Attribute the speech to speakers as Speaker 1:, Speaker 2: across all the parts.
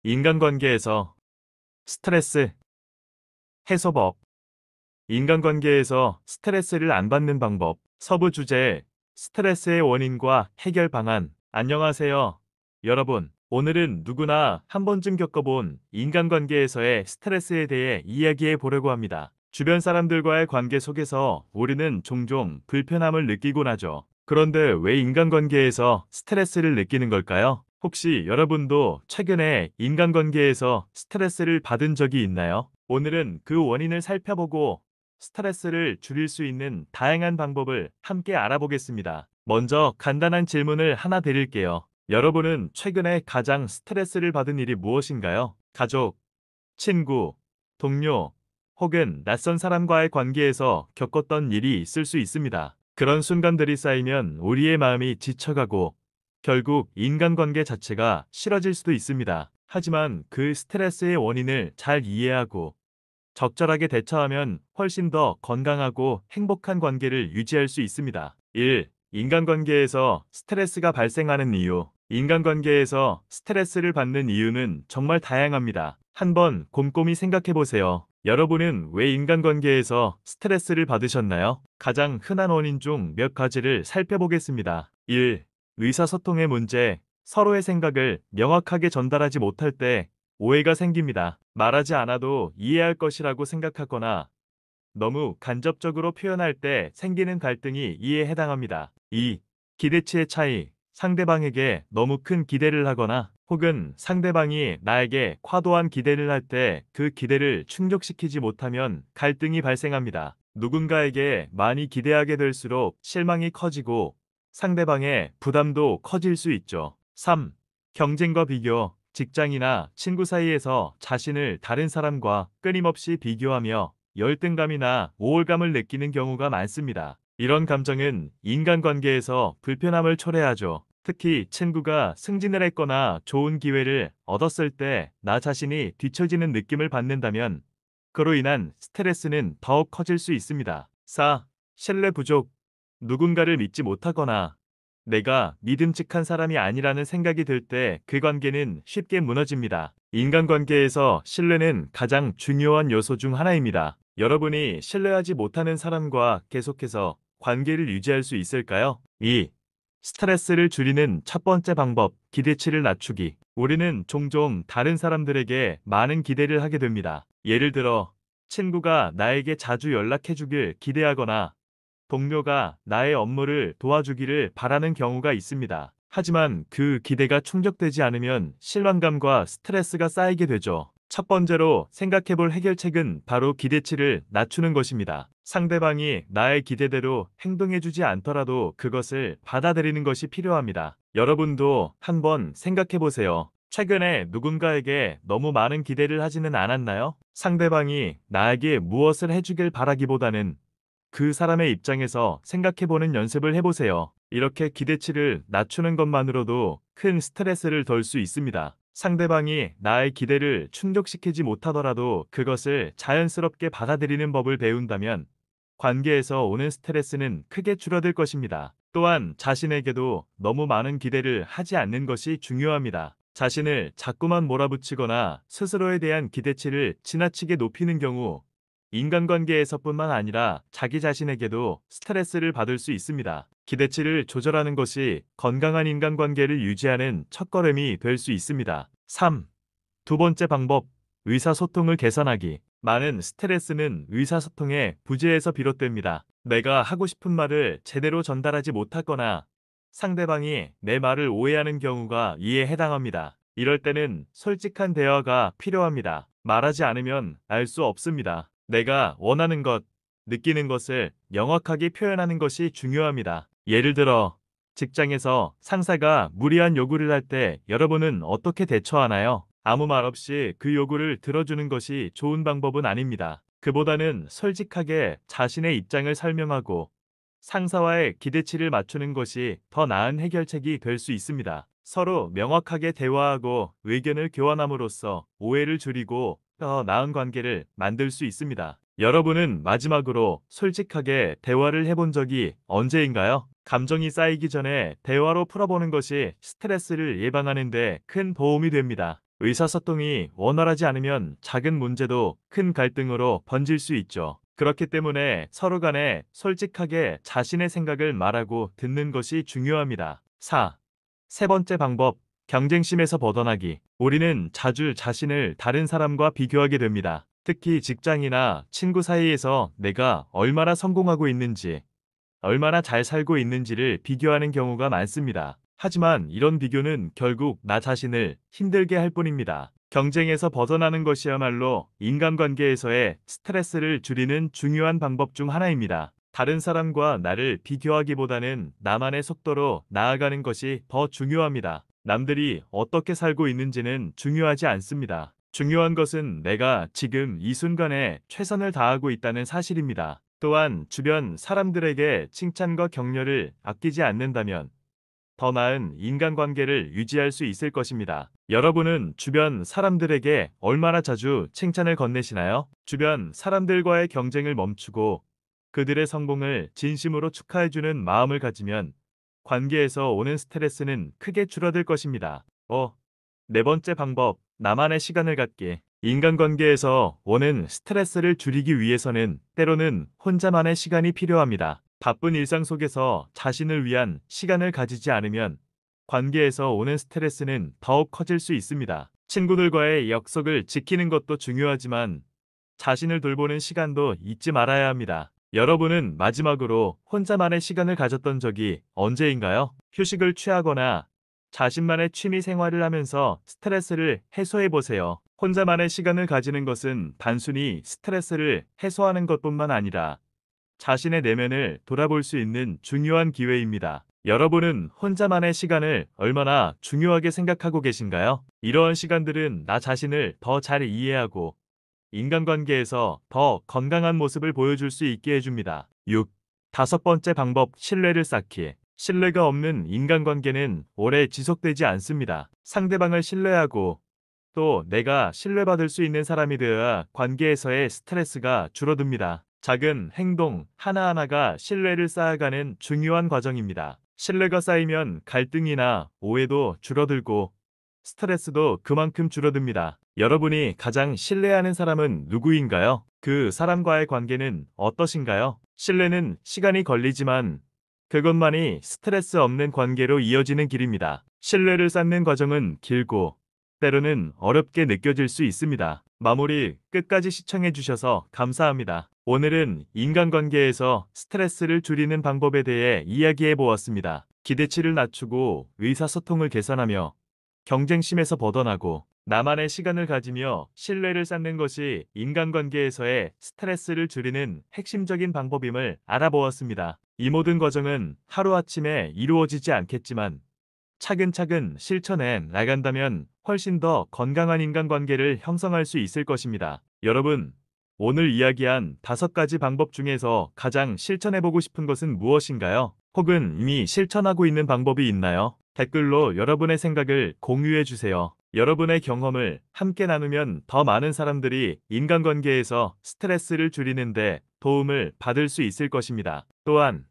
Speaker 1: 인간관계에서 스트레스 해소법. 인간관계에서 스트레스를 안 받는 방법. 서부 주제, 스트레스의 원인과 해결 방안. 안녕하세요, 여러분. 오늘은 누구나 한 번쯤 겪어본 인간관계에서의 스트레스에 대해 이야기해 보려고 합니다. 주변 사람들과의 관계 속에서 우리는 종종 불편함을 느끼곤 하죠. 그런데 왜 인간관계에서 스트레스를 느끼는 걸까요? 혹시 여러분도 최근에 인간관계에서 스트레스를 받은 적이 있나요? 오늘은 그 원인을 살펴보고 스트레스를 줄일 수 있는 다양한 방법을 함께 알아보겠습니다. 먼저 간단한 질문을 하나 드릴게요. 여러분은 최근에 가장 스트레스를 받은 일이 무엇인가요? 가족, 친구, 동료, 혹은 낯선 사람과의 관계에서 겪었던 일이 있을 수 있습니다. 그런 순간들이 쌓이면 우리의 마음이 지쳐가고 결국 인간관계 자체가 싫어질 수도 있습니다. 하지만 그 스트레스의 원인을 잘 이해하고 적절하게 대처하면 훨씬 더 건강하고 행복한 관계를 유지할 수 있습니다. 1. 인간관계에서 스트레스가 발생하는 이유. 인간관계에서 스트레스를 받는 이유는 정말 다양합니다. 한번 곰곰이 생각해 보세요. 여러분은 왜 인간관계에서 스트레스를 받으셨나요? 가장 흔한 원인 중 몇 가지를 살펴보겠습니다. 1. 의사소통의 문제. 서로의 생각을 명확하게 전달하지 못할 때 오해가 생깁니다. 말하지 않아도 이해할 것이라고 생각하거나 너무 간접적으로 표현할 때 생기는 갈등이 이에 해당합니다. 2. 기대치의 차이. 상대방에게 너무 큰 기대를 하거나 혹은 상대방이 나에게 과도한 기대를 할 때 그 기대를 충족시키지 못하면 갈등이 발생합니다. 누군가에게 많이 기대하게 될수록 실망이 커지고 상대방의 부담도 커질 수 있죠. 3. 경쟁과 비교. 직장이나 친구 사이에서 자신을 다른 사람과 끊임없이 비교하며 열등감이나 우월감을 느끼는 경우가 많습니다. 이런 감정은 인간관계에서 불편함을 초래하죠. 특히 친구가 승진을 했거나 좋은 기회를 얻었을 때 나 자신이 뒤처지는 느낌을 받는다면 그로 인한 스트레스는 더욱 커질 수 있습니다. 4. 신뢰 부족. 누군가를 믿지 못하거나 내가 믿음직한 사람이 아니라는 생각이 들 때 그 관계는 쉽게 무너집니다. 인간관계에서 신뢰는 가장 중요한 요소 중 하나입니다. 여러분이 신뢰하지 못하는 사람과 계속해서 관계를 유지할 수 있을까요? 2. 스트레스를 줄이는 첫 번째 방법, 기대치를 낮추기. 우리는 종종 다른 사람들에게 많은 기대를 하게 됩니다. 예를 들어, 친구가 나에게 자주 연락해주길 기대하거나 동료가 나의 업무를 도와주기를 바라는 경우가 있습니다. 하지만 그 기대가 충족되지 않으면 실망감과 스트레스가 쌓이게 되죠. 첫 번째로 생각해볼 해결책은 바로 기대치를 낮추는 것입니다. 상대방이 나의 기대대로 행동해주지 않더라도 그것을 받아들이는 것이 필요합니다. 여러분도 한번 생각해보세요. 최근에 누군가에게 너무 많은 기대를 하지는 않았나요? 상대방이 나에게 무엇을 해주길 바라기보다는 그 사람의 입장에서 생각해보는 연습을 해보세요. 이렇게 기대치를 낮추는 것만으로도 큰 스트레스를 덜 수 있습니다. 상대방이 나의 기대를 충족시키지 못하더라도 그것을 자연스럽게 받아들이는 법을 배운다면 관계에서 오는 스트레스는 크게 줄어들 것입니다. 또한 자신에게도 너무 많은 기대를 하지 않는 것이 중요합니다. 자신을 자꾸만 몰아붙이거나 스스로에 대한 기대치를 지나치게 높이는 경우 인간관계에서뿐만 아니라 자기 자신에게도 스트레스를 받을 수 있습니다. 기대치를 조절하는 것이 건강한 인간관계를 유지하는 첫걸음이 될 수 있습니다. 3. 두 번째 방법, 의사소통을 개선하기. 많은 스트레스는 의사소통의 부재에서 비롯됩니다. 내가 하고 싶은 말을 제대로 전달하지 못하거나 상대방이 내 말을 오해하는 경우가 이에 해당합니다. 이럴 때는 솔직한 대화가 필요합니다. 말하지 않으면 알 수 없습니다. 내가 원하는 것, 느끼는 것을 명확하게 표현하는 것이 중요합니다. 예를 들어, 직장에서 상사가 무리한 요구를 할 때 여러분은 어떻게 대처하나요? 아무 말 없이 그 요구를 들어주는 것이 좋은 방법은 아닙니다. 그보다는 솔직하게 자신의 입장을 설명하고 상사와의 기대치를 맞추는 것이 더 나은 해결책이 될 수 있습니다. 서로 명확하게 대화하고 의견을 교환함으로써 오해를 줄이고 더 나은 관계를 만들 수 있습니다. 여러분은 마지막으로 솔직하게 대화를 해본 적이 언제인가요? 감정이 쌓이기 전에 대화로 풀어보는 것이 스트레스를 예방하는 데 큰 도움이 됩니다. 의사소통이 원활하지 않으면 작은 문제도 큰 갈등으로 번질 수 있죠. 그렇기 때문에 서로 간에 솔직하게 자신의 생각을 말하고 듣는 것이 중요합니다. 4. 세 번째 방법, 경쟁심에서 벗어나기. 우리는 자주 자신을 다른 사람과 비교하게 됩니다. 특히 직장이나 친구 사이에서 내가 얼마나 성공하고 있는지, 얼마나 잘 살고 있는지를 비교하는 경우가 많습니다. 하지만 이런 비교는 결국 나 자신을 힘들게 할 뿐입니다. 경쟁에서 벗어나는 것이야말로 인간관계에서의 스트레스를 줄이는 중요한 방법 중 하나입니다. 다른 사람과 나를 비교하기보다는 나만의 속도로 나아가는 것이 더 중요합니다. 남들이 어떻게 살고 있는지는 중요하지 않습니다. 중요한 것은 내가 지금 이 순간에 최선을 다하고 있다는 사실입니다. 또한 주변 사람들에게 칭찬과 격려를 아끼지 않는다면 더 나은 인간관계를 유지할 수 있을 것입니다. 여러분은 주변 사람들에게 얼마나 자주 칭찬을 건네시나요? 주변 사람들과의 경쟁을 멈추고 그들의 성공을 진심으로 축하해주는 마음을 가지면 관계에서 오는 스트레스는 크게 줄어들 것입니다. 네 번째 방법, 나만의 시간을 갖기. 인간관계에서 오는 스트레스를 줄이기 위해서는 때로는 혼자만의 시간이 필요합니다. 바쁜 일상 속에서 자신을 위한 시간을 가지지 않으면 관계에서 오는 스트레스는 더욱 커질 수 있습니다. 친구들과의 약속을 지키는 것도 중요하지만 자신을 돌보는 시간도 잊지 말아야 합니다. 여러분은 마지막으로 혼자만의 시간을 가졌던 적이 언제인가요? 휴식을 취하거나 자신만의 취미 생활을 하면서 스트레스를 해소해 보세요. 혼자만의 시간을 가지는 것은 단순히 스트레스를 해소하는 것뿐만 아니라 자신의 내면을 돌아볼 수 있는 중요한 기회입니다. 여러분은 혼자만의 시간을 얼마나 중요하게 생각하고 계신가요? 이러한 시간들은 나 자신을 더 잘 이해하고 인간관계에서 더 건강한 모습을 보여줄 수 있게 해줍니다. 6. 다섯 번째 방법, 신뢰를 쌓기. 신뢰가 없는 인간관계는 오래 지속되지 않습니다. 상대방을 신뢰하고 또 내가 신뢰받을 수 있는 사람이 되어야 관계에서의 스트레스가 줄어듭니다. 작은 행동 하나하나가 신뢰를 쌓아가는 중요한 과정입니다. 신뢰가 쌓이면 갈등이나 오해도 줄어들고 스트레스도 그만큼 줄어듭니다. 여러분이 가장 신뢰하는 사람은 누구인가요? 그 사람과의 관계는 어떠신가요? 신뢰는 시간이 걸리지만 그것만이 스트레스 없는 관계로 이어지는 길입니다. 신뢰를 쌓는 과정은 길고 때로는 어렵게 느껴질 수 있습니다. 마무리 끝까지 시청해주셔서 감사합니다. 오늘은 인간관계에서 스트레스를 줄이는 방법에 대해 이야기해 보았습니다. 기대치를 낮추고 의사소통을 개선하며 경쟁심에서 벗어나고 나만의 시간을 가지며 신뢰를 쌓는 것이 인간관계에서의 스트레스를 줄이는 핵심적인 방법임을 알아보았습니다. 이 모든 과정은 하루아침에 이루어지지 않겠지만 차근차근 실천해 나간다면 훨씬 더 건강한 인간관계를 형성할 수 있을 것입니다. 여러분, 오늘 이야기한 5가지 방법 중에서 가장 실천해보고 싶은 것은 무엇인가요? 혹은 이미 실천하고 있는 방법이 있나요? 댓글로 여러분의 생각을 공유해주세요. 여러분의 경험을 함께 나누면 더 많은 사람들이 인간관계에서 스트레스를 줄이는데 도움을 받을 수 있을 것입니다. 또한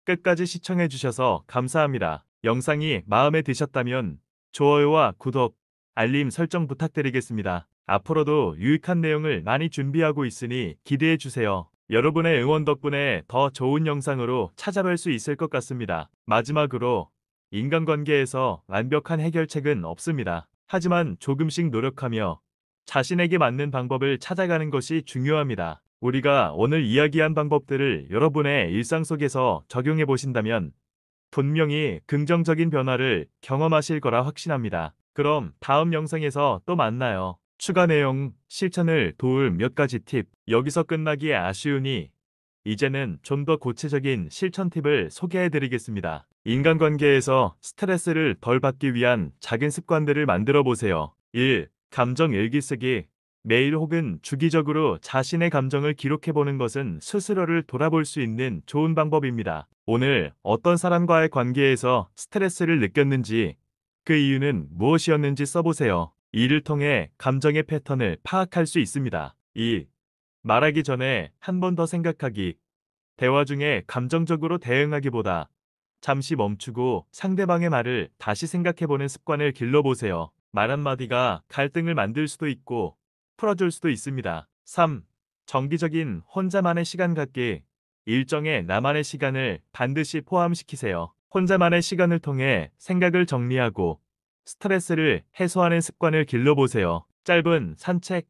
Speaker 1: 끝까지 시청해주셔서 감사합니다. 영상이 마음에 드셨다면 좋아요와 구독, 알림 설정 부탁드리겠습니다. 앞으로도 유익한 내용을 많이 준비하고 있으니 기대해주세요. 여러분의 응원 덕분에 더 좋은 영상으로 찾아뵐 수 있을 것 같습니다. 마지막으로 인간관계에서 완벽한 해결책은 없습니다. 하지만 조금씩 노력하며 자신에게 맞는 방법을 찾아가는 것이 중요합니다. 우리가 오늘 이야기한 방법들을 여러분의 일상 속에서 적용해 보신다면 분명히 긍정적인 변화를 경험하실 거라 확신합니다. 그럼 다음 영상에서 또 만나요. 추가 내용, 실천을 도울 몇 가지 팁. 여기서 끝나기 아쉬우니 이제는 좀 더 구체적인 실천 팁을 소개해 드리겠습니다. 인간관계에서 스트레스를 덜 받기 위한 작은 습관들을 만들어 보세요. 1. 감정 일기 쓰기. 매일 혹은 주기적으로 자신의 감정을 기록해 보는 것은 스스로를 돌아볼 수 있는 좋은 방법입니다. 오늘 어떤 사람과의 관계에서 스트레스를 느꼈는지, 그 이유는 무엇이었는지 써보세요. 이를 통해 감정의 패턴을 파악할 수 있습니다. 2. 말하기 전에 한 번 더 생각하기. 대화 중에 감정적으로 대응하기보다 잠시 멈추고 상대방의 말을 다시 생각해보는 습관을 길러보세요. 말 한마디가 갈등을 만들 수도 있고 풀어줄 수도 있습니다. 3. 정기적인 혼자만의 시간 갖기. 일정에 나만의 시간을 반드시 포함시키세요. 혼자만의 시간을 통해 생각을 정리하고 스트레스를 해소하는 습관을 길러보세요. 짧은 산책,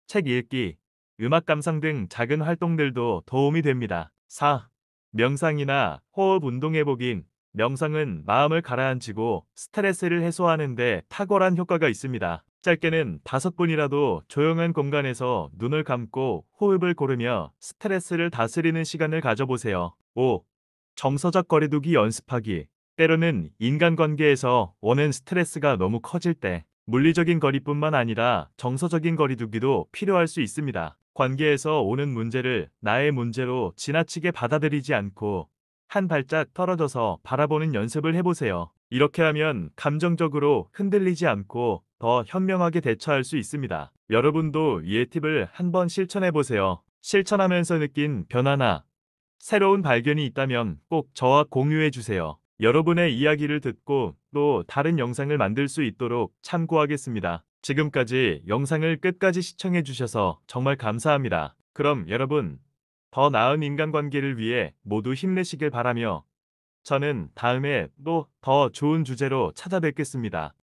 Speaker 1: 책 읽기, 음악 감상 등 작은 활동들도 도움이 됩니다. 4. 명상이나 호흡 운동해보기. 명상은 마음을 가라앉히고 스트레스를 해소하는 데 탁월한 효과가 있습니다. 짧게는 5분이라도 조용한 공간에서 눈을 감고 호흡을 고르며 스트레스를 다스리는 시간을 가져보세요. 5. 정서적 거리두기 연습하기. 때로는 인간관계에서 오는 스트레스가 너무 커질 때 물리적인 거리뿐만 아니라 정서적인 거리두기도 필요할 수 있습니다. 관계에서 오는 문제를 나의 문제로 지나치게 받아들이지 않고 한 발짝 떨어져서 바라보는 연습을 해보세요. 이렇게 하면 감정적으로 흔들리지 않고 더 현명하게 대처할 수 있습니다. 여러분도 이 팁을 한번 실천해보세요. 실천하면서 느낀 변화나 새로운 발견이 있다면 꼭 저와 공유해주세요. 여러분의 이야기를 듣고 또 다른 영상을 만들 수 있도록 참고하겠습니다. 지금까지 영상을 끝까지 시청해주셔서 정말 감사합니다. 그럼 여러분, 더 나은 인간관계를 위해 모두 힘내시길 바라며 저는 다음에 또 더 좋은 주제로 찾아뵙겠습니다.